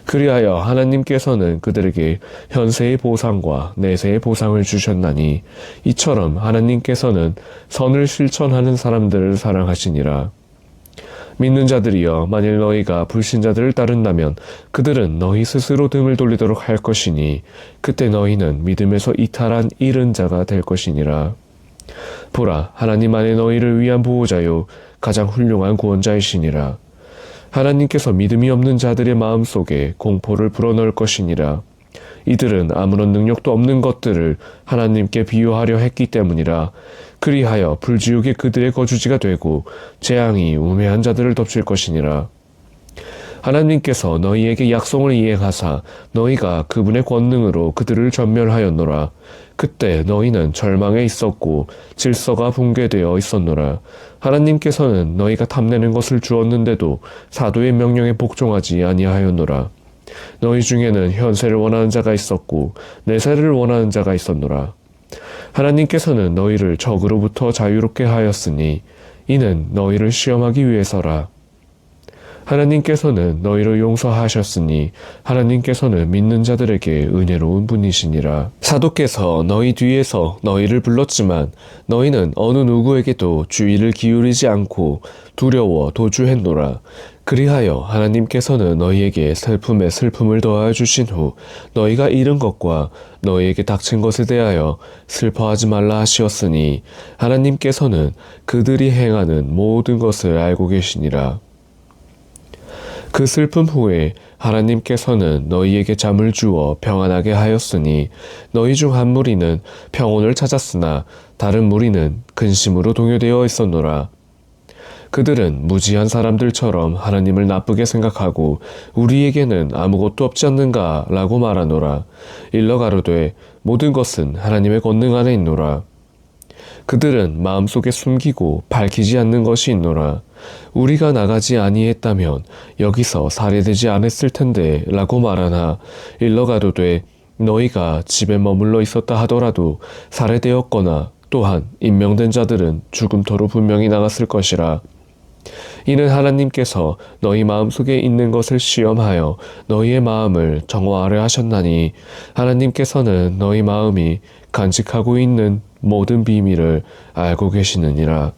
그리하여 하나님께서는 그들에게 현세의 보상과 내세의 보상을 주셨나니 이처럼 하나님께서는 선을 실천하는 사람들을 사랑하시니라. 믿는 자들이여, 만일 너희가 불신자들을 따른다면 그들은 너희 스스로 등을 돌리도록 할 것이니 그때 너희는 믿음에서 이탈한 잃은 자가 될 것이니라. 보라, 하나님 안에 너희를 위한 보호자요 가장 훌륭한 구원자이시니라. 하나님께서 믿음이 없는 자들의 마음속에 공포를 불어넣을 것이니라. 이들은 아무런 능력도 없는 것들을 하나님께 비유하려 했기 때문이라. 그리하여 불지옥이 그들의 거주지가 되고 재앙이 우매한 자들을 덮칠 것이니라. 하나님께서 너희에게 약속을 이행하사 너희가 그분의 권능으로 그들을 전멸하였노라. 그때 너희는 절망에 있었고 질서가 붕괴되어 있었노라. 하나님께서는 너희가 탐내는 것을 주었는데도 사도의 명령에 복종하지 아니하였노라. 너희 중에는 현세를 원하는 자가 있었고 내세를 원하는 자가 있었노라. 하나님께서는 너희를 적으로부터 자유롭게 하였으니 이는 너희를 시험하기 위해서라. 하나님께서는 너희를 용서하셨으니 하나님께서는 믿는 자들에게 은혜로운 분이시니라. 사도께서 너희 뒤에서 너희를 불렀지만 너희는 어느 누구에게도 주의를 기울이지 않고 두려워 도주했노라. 그리하여 하나님께서는 너희에게 슬픔에 슬픔을 더하여 주신 후 너희가 잃은 것과 너희에게 닥친 것에 대하여 슬퍼하지 말라 하시었으니 하나님께서는 그들이 행하는 모든 것을 알고 계시니라. 그 슬픔 후에 하나님께서는 너희에게 잠을 주어 평안하게 하였으니 너희 중 한 무리는 평온을 찾았으나 다른 무리는 근심으로 동요되어 있었노라. 그들은 무지한 사람들처럼 하나님을 나쁘게 생각하고 우리에게는 아무것도 없지 않는가 라고 말하노라. 일러 가로되 모든 것은 하나님의 권능 안에 있노라. 그들은 마음속에 숨기고 밝히지 않는 것이 있노라. 우리가 나가지 아니했다면 여기서 살해되지 않았을 텐데 라고 말하나 일러 가로되 너희가 집에 머물러 있었다 하더라도 살해되었거나 또한 임명된 자들은 죽음터로 분명히 나갔을 것이라. 이는 하나님께서 너희 마음속에 있는 것을 시험하여 너희의 마음을 정화하려 하셨나니 하나님께서는 너희 마음이 간직하고 있는 모든 비밀을 알고 계시느니라.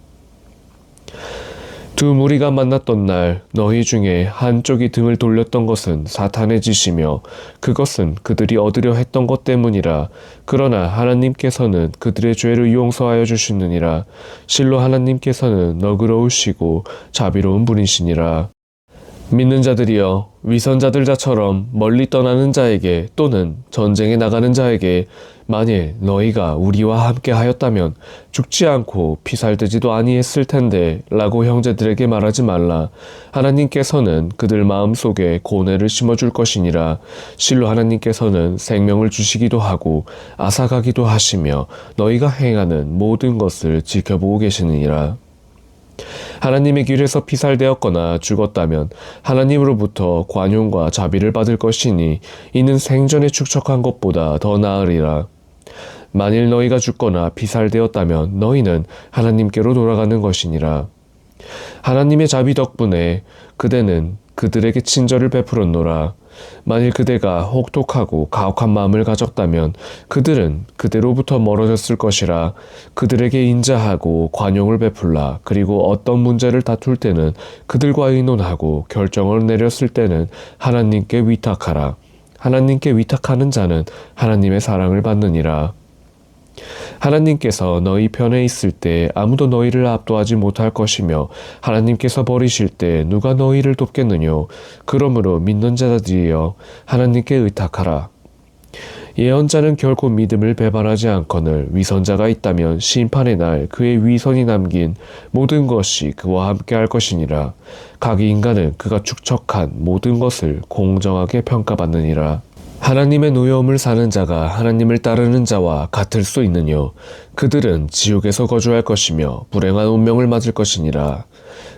두 무리가 만났던 날 너희 중에 한쪽이 등을 돌렸던 것은 사탄의 짓이며 그것은 그들이 얻으려 했던 것 때문이라. 그러나 하나님께서는 그들의 죄를 용서하여 주시느니라. 실로 하나님께서는 너그러우시고 자비로운 분이시니라. 믿는 자들이여, 위선자들자처럼 멀리 떠나는 자에게 또는 전쟁에 나가는 자에게 만일 너희가 우리와 함께 하였다면 죽지 않고 피살되지도 아니했을 텐데 라고 형제들에게 말하지 말라. 하나님께서는 그들 마음속에 고뇌를 심어줄 것이니라. 실로 하나님께서는 생명을 주시기도 하고 앗아가기도 하시며 너희가 행하는 모든 것을 지켜보고 계시느니라. 하나님의 길에서 피살되었거나 죽었다면 하나님으로부터 관용과 자비를 받을 것이니 이는 생전에 축적한 것보다 더 나으리라. 만일 너희가 죽거나 피살되었다면 너희는 하나님께로 돌아가는 것이니라. 하나님의 자비 덕분에 그대는 그들에게 친절을 베풀었노라. 만일 그대가 혹독하고 가혹한 마음을 가졌다면 그들은 그대로부터 멀어졌을 것이라. 그들에게 인자하고 관용을 베풀라. 그리고 어떤 문제를 다툴 때는 그들과 의논하고 결정을 내렸을 때는 하나님께 위탁하라. 하나님께 위탁하는 자는 하나님의 사랑을 받느니라. 하나님께서 너희 편에 있을 때 아무도 너희를 압도하지 못할 것이며 하나님께서 버리실 때 누가 너희를 돕겠느뇨. 그러므로 믿는 자들이여 하나님께 의탁하라. 예언자는 결코 믿음을 배반하지 않거늘 위선자가 있다면 심판의 날 그의 위선이 남긴 모든 것이 그와 함께 할 것이니라. 각 인간은 그가 축적한 모든 것을 공정하게 평가받느니라. 하나님의 노여움을 사는 자가 하나님을 따르는 자와 같을 수 있느뇨. 그들은 지옥에서 거주할 것이며 불행한 운명을 맞을 것이니라.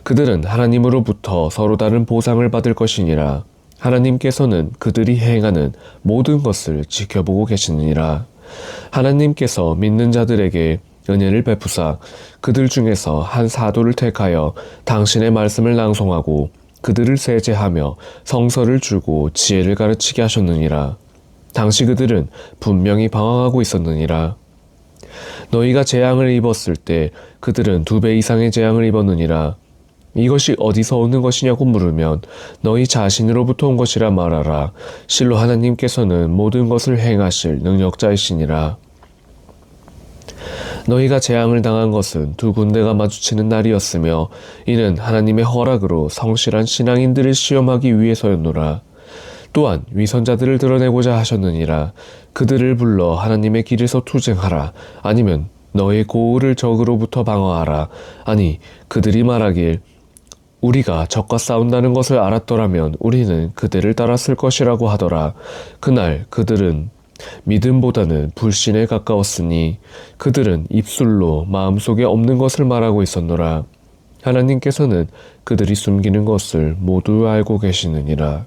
그들은 하나님으로부터 서로 다른 보상을 받을 것이니라. 하나님께서는 그들이 행하는 모든 것을 지켜보고 계시느니라. 하나님께서 믿는 자들에게 은혜를 베푸사 그들 중에서 한 사도를 택하여 당신의 말씀을 낭송하고 그들을 세제하며 성서를 주고 지혜를 가르치게 하셨느니라. 당시 그들은 분명히 방황하고 있었느니라. 너희가 재앙을 입었을 때 그들은 2배 이상의 재앙을 입었느니라. 이것이 어디서 오는 것이냐고 물으면 너희 자신으로부터 온 것이라 말하라. 실로 하나님께서는 모든 것을 행하실 능력자이시니라. 너희가 재앙을 당한 것은 2군데가 마주치는 날이었으며 이는 하나님의 허락으로 성실한 신앙인들을 시험하기 위해서였노라. 또한 위선자들을 드러내고자 하셨느니라. 그들을 불러 하나님의 길에서 투쟁하라. 아니면 너의 고을을 적으로부터 방어하라. 아니 그들이 말하길 우리가 적과 싸운다는 것을 알았더라면 우리는 그들을 따랐을 것이라고 하더라. 그날 그들은 믿음보다는 불신에 가까웠으니 그들은 입술로 마음속에 없는 것을 말하고 있었노라. 하나님께서는 그들이 숨기는 것을 모두 알고 계시느니라.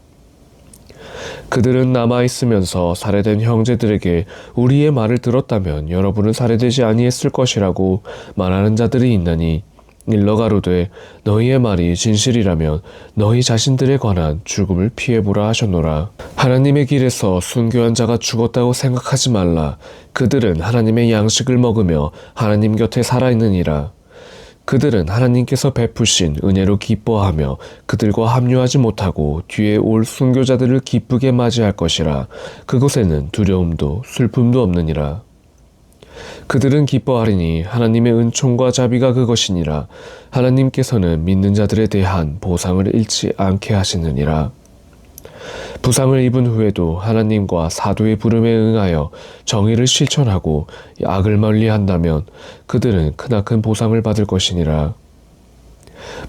그들은 남아있으면서 살해된 형제들에게 우리의 말을 들었다면 여러분은 살해되지 아니했을 것이라고 말하는 자들이 있나니 일러 가로되 너희의 말이 진실이라면 너희 자신들에 관한 죽음을 피해보라 하셨노라. 하나님의 길에서 순교한 자가 죽었다고 생각하지 말라. 그들은 하나님의 양식을 먹으며 하나님 곁에 살아있느니라. 그들은 하나님께서 베푸신 은혜로 기뻐하며 그들과 합류하지 못하고 뒤에 올 순교자들을 기쁘게 맞이할 것이라. 그곳에는 두려움도 슬픔도 없느니라. 그들은 기뻐하리니 하나님의 은총과 자비가 그것이니라. 하나님께서는 믿는 자들에 대한 보상을 잃지 않게 하시느니라. 부상을 입은 후에도 하나님과 사도의 부름에 응하여 정의를 실천하고 악을 멀리한다면 그들은 크나큰 보상을 받을 것이니라.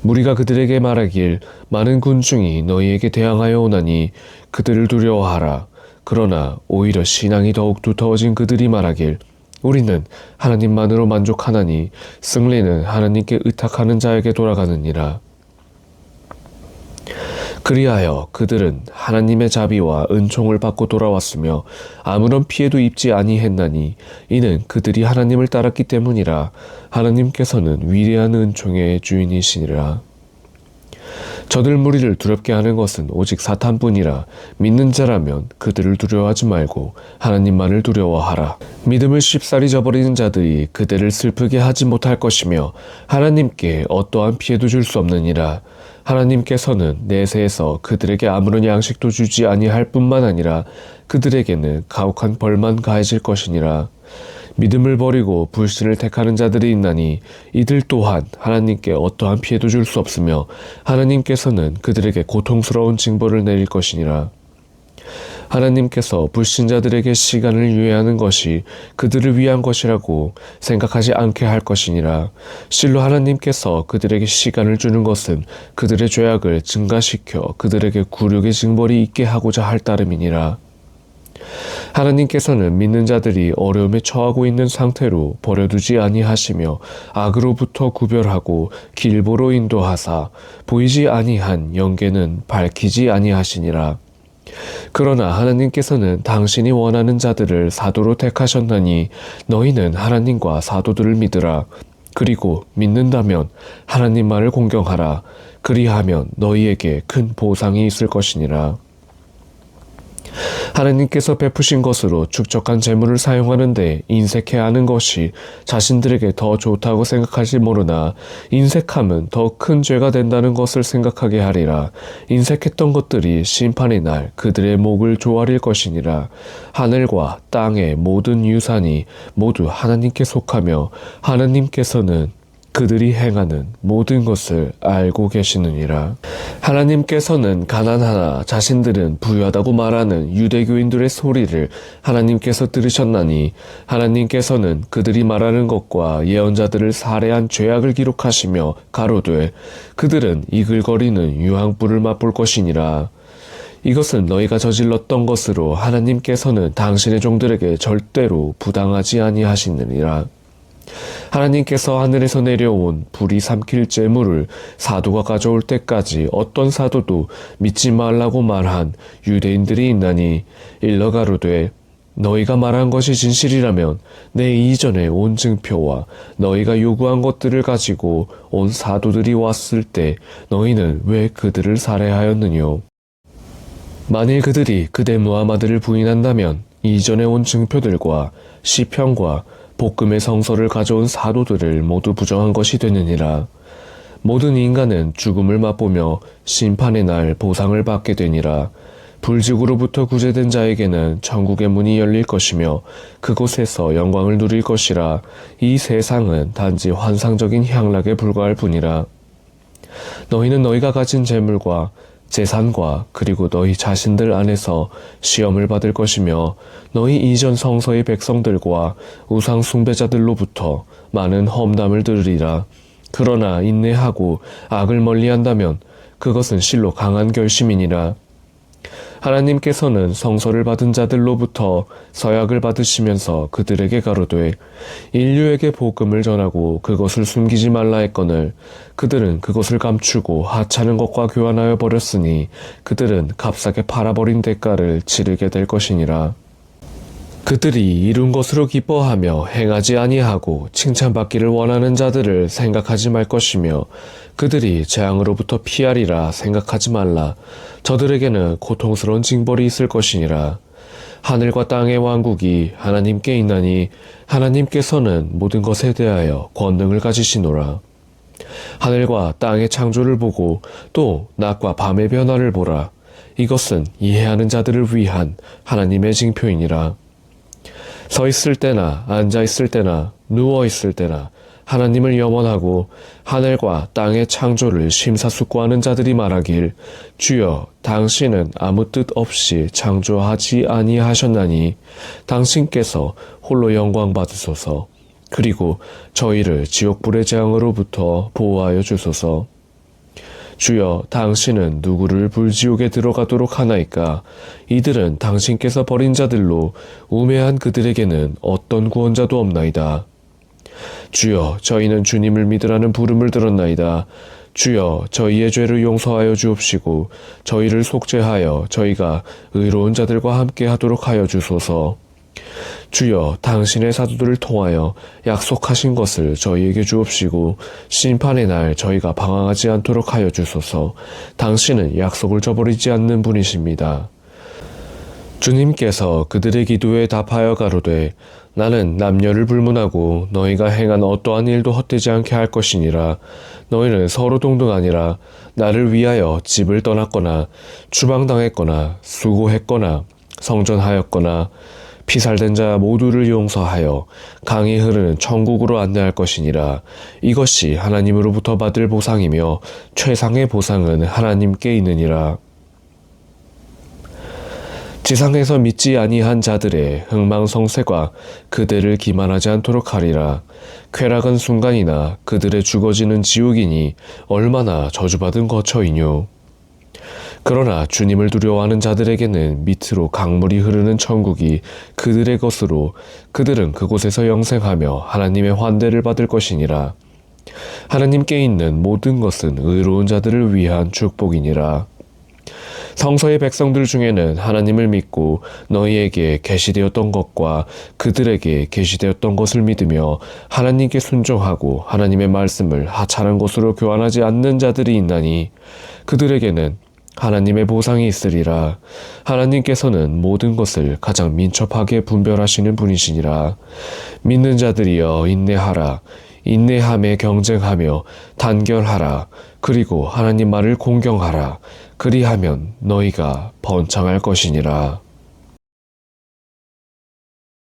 무리가 그들에게 말하길 많은 군중이 너희에게 대항하여 오나니 그들을 두려워하라. 그러나 오히려 신앙이 더욱 두터워진 그들이 말하길 우리는 하나님만으로 만족하나니 승리는 하나님께 의탁하는 자에게 돌아가느니라. 그리하여 그들은 하나님의 자비와 은총을 받고 돌아왔으며 아무런 피해도 입지 아니했나니 이는 그들이 하나님을 따랐기 때문이라. 하나님께서는 위대한 은총의 주인이시니라. 저들 무리를 두렵게 하는 것은 오직 사탄뿐이라. 믿는 자라면 그들을 두려워하지 말고 하나님만을 두려워하라. 믿음을 쉽사리 저버리는 자들이 그들을 슬프게 하지 못할 것이며 하나님께 어떠한 피해도 줄 수 없느니라. 하나님께서는 내세에서 그들에게 아무런 양식도 주지 아니할 뿐만 아니라 그들에게는 가혹한 벌만 가해질 것이니라. 믿음을 버리고 불신을 택하는 자들이 있나니 이들 또한 하나님께 어떠한 피해도 줄 수 없으며 하나님께서는 그들에게 고통스러운 징벌을 내릴 것이니라. 하나님께서 불신자들에게 시간을 유예하는 것이 그들을 위한 것이라고 생각하지 않게 할 것이니라. 실로 하나님께서 그들에게 시간을 주는 것은 그들의 죄악을 증가시켜 그들에게 굴욕의 징벌이 있게 하고자 할 따름이니라. 하나님께서는 믿는 자들이 어려움에 처하고 있는 상태로 버려두지 아니하시며 악으로부터 구별하고 길보로 인도하사 보이지 아니한 영계는 밝히지 아니하시니라. 그러나 하나님께서는 당신이 원하는 자들을 사도로 택하셨나니 너희는 하나님과 사도들을 믿으라. 그리고 믿는다면 하나님만을 공경하라. 그리하면 너희에게 큰 보상이 있을 것이니라. 하나님께서 베푸신 것으로 축적한 재물을 사용하는데 인색해 하는 것이 자신들에게 더 좋다고 생각할지 모르나 인색함은 더 큰 죄가 된다는 것을 생각하게 하리라. 인색했던 것들이 심판의 날 그들의 목을 조아릴 것이니라. 하늘과 땅의 모든 유산이 모두 하나님께 속하며 하나님께서는 그들이 행하는 모든 것을 알고 계시느니라. 하나님께서는 가난하나 자신들은 부유하다고 말하는 유대교인들의 소리를 하나님께서 들으셨나니 하나님께서는 그들이 말하는 것과 예언자들을 살해한 죄악을 기록하시며 가로되 그들은 이글거리는 유황불을 맛볼 것이니라. 이것은 너희가 저질렀던 것으로 하나님께서는 당신의 종들에게 절대로 부당하지 아니하시느니라. 하나님께서 하늘에서 내려온 불이 삼킬 재물을 사도가 가져올 때까지 어떤 사도도 믿지 말라고 말한 유대인들이 있나니 일러 가로되 너희가 말한 것이 진실이라면 내 이전에 온 증표와 너희가 요구한 것들을 가지고 온 사도들이 왔을 때 너희는 왜 그들을 살해하였느뇨? 만일 그들이 그대 무하마드를 부인한다면 이전에 온 증표들과 시편과 복음의 성서를 가져온 사도들을 모두 부정한 것이 되느니라. 모든 인간은 죽음을 맛보며 심판의 날 보상을 받게 되니라. 불지구로부터 구제된 자에게는 천국의 문이 열릴 것이며 그곳에서 영광을 누릴 것이라. 이 세상은 단지 환상적인 향락에 불과할 뿐이라. 너희는 너희가 가진 재물과 재산과 그리고 너희 자신들 안에서 시험을 받을 것이며 너희 이전 성서의 백성들과 우상 숭배자들로부터 많은 험담을 들으리라. 그러나 인내하고 악을 멀리한다면 그것은 실로 강한 결심이니라. 하나님께서는 성서를 받은 자들로부터 서약을 받으시면서 그들에게 가로되 인류에게 복음을 전하고 그것을 숨기지 말라 했거늘 그들은 그것을 감추고 하찮은 것과 교환하여 버렸으니 그들은 값싸게 팔아버린 대가를 치르게 될 것이니라. 그들이 이룬 것으로 기뻐하며 행하지 아니하고 칭찬받기를 원하는 자들을 생각하지 말 것이며 그들이 재앙으로부터 피하리라 생각하지 말라. 저들에게는 고통스러운 징벌이 있을 것이니라. 하늘과 땅의 왕국이 하나님께 있나니 하나님께서는 모든 것에 대하여 권능을 가지시노라. 하늘과 땅의 창조를 보고 또 낮과 밤의 변화를 보라. 이것은 이해하는 자들을 위한 하나님의 징표이니라. 서 있을 때나 앉아 있을 때나 누워 있을 때나 하나님을 염원하고 하늘과 땅의 창조를 심사숙고하는 자들이 말하길 주여 당신은 아무 뜻 없이 창조하지 아니하셨나니 당신께서 홀로 영광 받으소서. 그리고 저희를 지옥불의 재앙으로부터 보호하여 주소서. 주여 당신은 누구를 불지옥에 들어가도록 하나이까? 이들은 당신께서 버린 자들로 우매한 그들에게는 어떤 구원자도 없나이다. 주여 저희는 주님을 믿으라는 부름을 들었나이다. 주여 저희의 죄를 용서하여 주옵시고 저희를 속죄하여 저희가 의로운 자들과 함께 하도록 하여 주소서. 주여 당신의 사도들을 통하여 약속하신 것을 저희에게 주옵시고 심판의 날 저희가 방황하지 않도록 하여 주소서. 당신은 약속을 저버리지 않는 분이십니다. 주님께서 그들의 기도에 답하여 가로되 나는 남녀를 불문하고 너희가 행한 어떠한 일도 헛되지 않게 할 것이니라. 너희는 서로 동등하니라. 나를 위하여 집을 떠났거나 추방당했거나 수고했거나 성전하였거나 피살된 자 모두를 용서하여 강이 흐르는 천국으로 안내할 것이니라. 이것이 하나님으로부터 받을 보상이며 최상의 보상은 하나님께 있느니라. 지상에서 믿지 아니한 자들의 흥망성쇠가 그들을 기만하지 않도록 하리라. 쾌락은 순간이나 그들의 죽어지는 지옥이니 얼마나 저주받은 거처이뇨. 그러나 주님을 두려워하는 자들에게는 밑으로 강물이 흐르는 천국이 그들의 것으로 그들은 그곳에서 영생하며 하나님의 환대를 받을 것이니라. 하나님께 있는 모든 것은 의로운 자들을 위한 축복이니라. 성서의 백성들 중에는 하나님을 믿고 너희에게 계시되었던 것과 그들에게 계시되었던 것을 믿으며 하나님께 순종하고 하나님의 말씀을 하찮은 것으로 교환하지 않는 자들이 있나니 그들에게는 하나님의 보상이 있으리라. 하나님께서는 모든 것을 가장 민첩하게 분별하시는 분이시니라. 믿는 자들이여 인내하라. 인내함에 경쟁하며 단결하라. 그리고 하나님 말을 공경하라. 그리하면 너희가 번창할 것이니라.